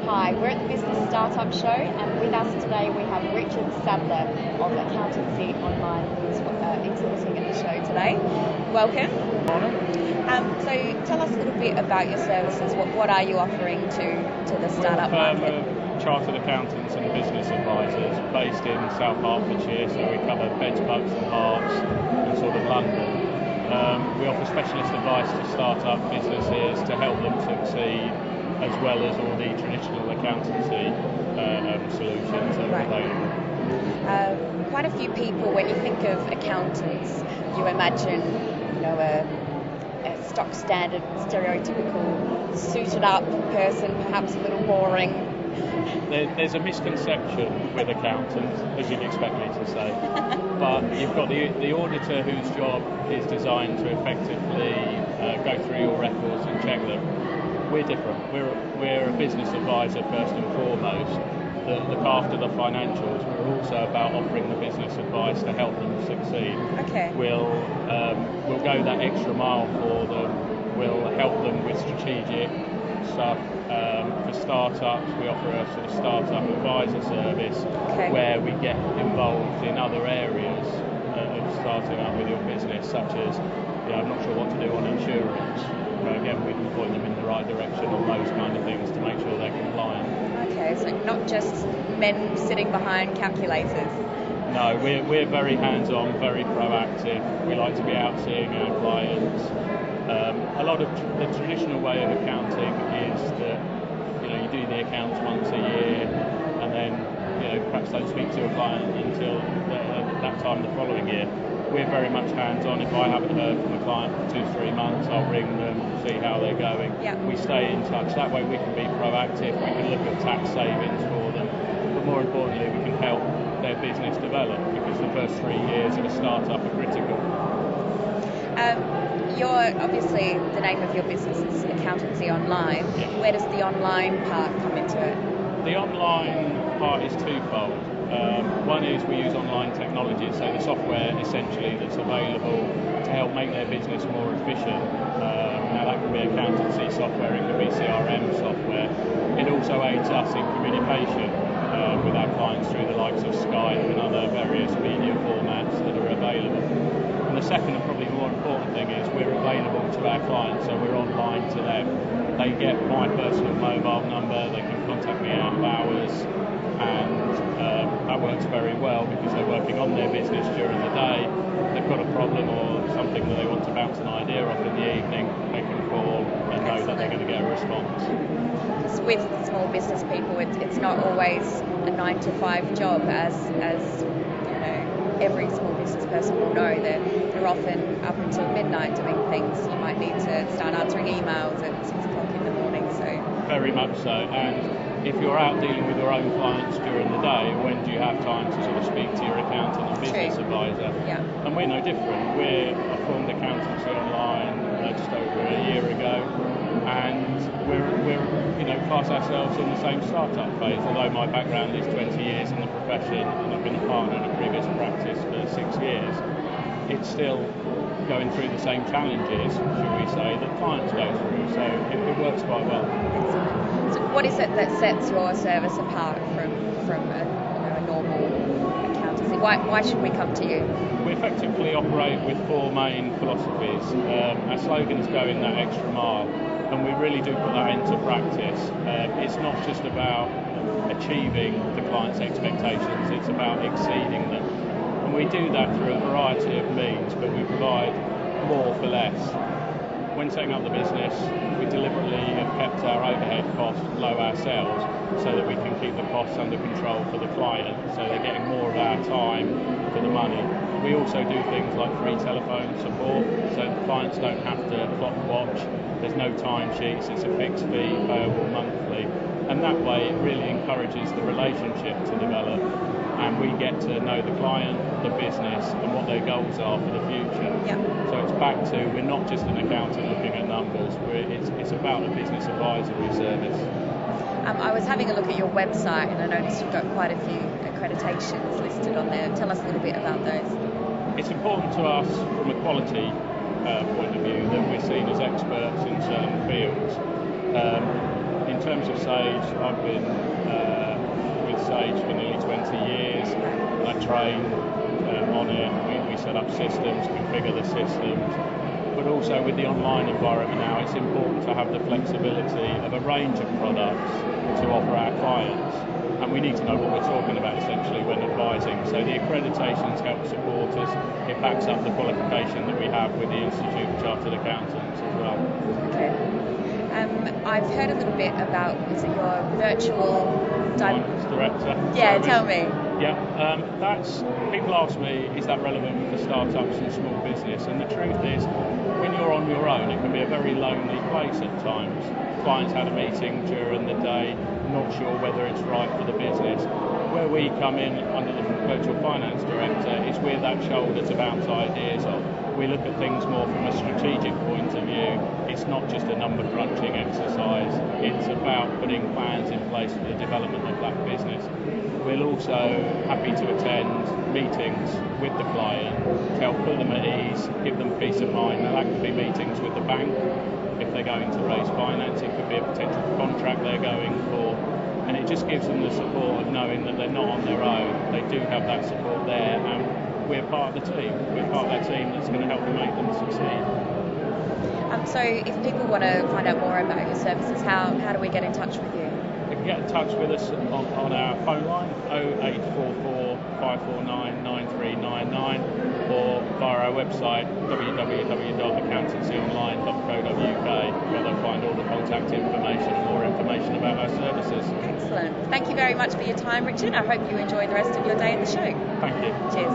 Hi, we're at the Business Startup Show, and with us today we have Richard Sadler of Accountancy Online, who's exhibiting at the show today. Welcome. So tell us a little bit about your services. What are you offering to the startup market? Chartered accountants and business advisors based in South Hertfordshire, so we cover Beds, Bucks and Herts and sort of London. We offer specialist advice to start-up businesses to help them succeed, as well as all the traditional accountancy solutions that are available. Quite a few people, when you think of accountants, you imagine, a stock standard, stereotypical, suited up person, perhaps a little boring. There's a misconception with accountants, as you'd expect me to say, but you've got the auditor whose job is designed to effectively go through your records and check them. We're different. We're a business advisor first and foremost that look after the financials. We're also about offering the business advice to help them succeed. Okay. We'll go that extra mile for them. We'll help them with strategic stuff. For startups, we offer a sort of startup advisor service where we get involved in other areas of starting up with your business, such as, I'm not sure what to do on insurance. Again, we can point them in the right direction on those kind of things to make sure they're compliant. Okay, so not just men sitting behind calculators. No, we're very hands-on, very proactive. We like to be out seeing our clients. A lot of the traditional way of accounting is that you do the accounts once a year, and then perhaps don't speak to a client until that time the following year. We're very much hands-on. If I haven't heard from a client for 2-3 months, I'll ring them, see how they're going. Yeah. We stay in touch. That way we can be proactive. We can look at tax savings for them, but more importantly, we can help their business develop, because the first 3 years of a startup are critical. Obviously, the name of your business is Accountancy Online. Yeah. Where does the online part come into it? The online part is twofold. One is we use online technology, so the software essentially that's available to help make their business more efficient. Now that can be accountancy software, it can be CRM software. It also aids us in communication with our clients through the likes of Skype and other various media formats that are available. And the second and probably more important thing is we're available to our clients, so we're online to them. They get my personal mobile number, they can contact me out of hours, and that works very well because they're working on their business during the day. They've got a problem or something that they want to bounce an idea off in the evening, they can call and know that they're going to get a response. Because with small business people, it's not always a 9-to-5 job, as every small business person will know that they're often up until midnight doing things. You might need to start answering emails at 6 o'clock in the morning. So very much so. And if you're out dealing with your own clients during the day, when do you have time to sort of speak to your accountant and business advisor? Yeah. And we're no different. I formed Accountancy Online just over a year ago, and we're class ourselves in the same startup phase. Although my background is 20 years in the profession and I've been a partner in a previous practice for 6 years, it's still going through the same challenges, should we say, that clients go through. So it works quite well. So what is it that sets your service apart from a normal accountancy? Why should we come to you? We effectively operate with 4 main philosophies. Our slogan is going that extra mile, and we really do put that into practice. It's not just about achieving the client's expectations, it's about exceeding them. And we do that through a variety of means, but we provide more for less. When setting up the business, we deliberately have kept our overhead costs low ourselves so that we can keep the costs under control for the client, so they're getting more of our time for the money. We also do things like free telephone support, so clients don't have to clock watch. There's no time sheets, it's a fixed fee payable monthly, and that way it really encourages the relationship to develop, and we get to know the client, the business, and what their goals are for the future. Yeah. So it's back to, we're not just an accountant looking at numbers, it's about a business advisory service. I was having a look at your website and I noticed you've got quite a few accreditations listed on there. Tell us a little bit about those. It's important to us from a quality point of view that we're seen as experts in certain fields. In terms of Sage, I've been with Sage for nearly 20 years. I train on it. We set up systems, configure the systems. But also with the online environment now, it's important to have the flexibility of a range of products to offer our clients. And we need to know what we're talking about essentially when advising. So the accreditations help support us. It backs up the qualification that we have with the Institute of Chartered Accountants as well. Okay. I've heard a little bit about, is it your virtual Finance director. Yeah, service. tell me. Yeah, that's, people ask me, is that relevant for startups and small business? And the truth is, when you're on your own, it can be a very lonely place at times. Clients had a meeting during the day, not sure whether it's right for the business. Where we come in under the virtual finance director is we're that shoulder to bounce ideas off. We look at things more from a strategic point of view. It's not just a number crunching exercise. It's about putting plans in place for the development of that business. We're also happy to attend meetings with the client to help put them at ease, give them peace of mind. Now that could be meetings with the bank if they're going to raise finance. It could be a potential contract they're going for. And it just gives them the support of knowing that they're not on their own. They do have that support there, and we're part of the team. We're part of that team that's going to help them make them succeed. So if people want to find out more about your services, how do we get in touch with you? They can get in touch with us on our phone line 0844 549 9399 or via our website www.accountancyonline.co.uk, where they'll find all the contact information and more information about our services. Excellent. Thank you very much for your time, Richard. I hope you enjoy the rest of your day at the show. Thank you. Cheers.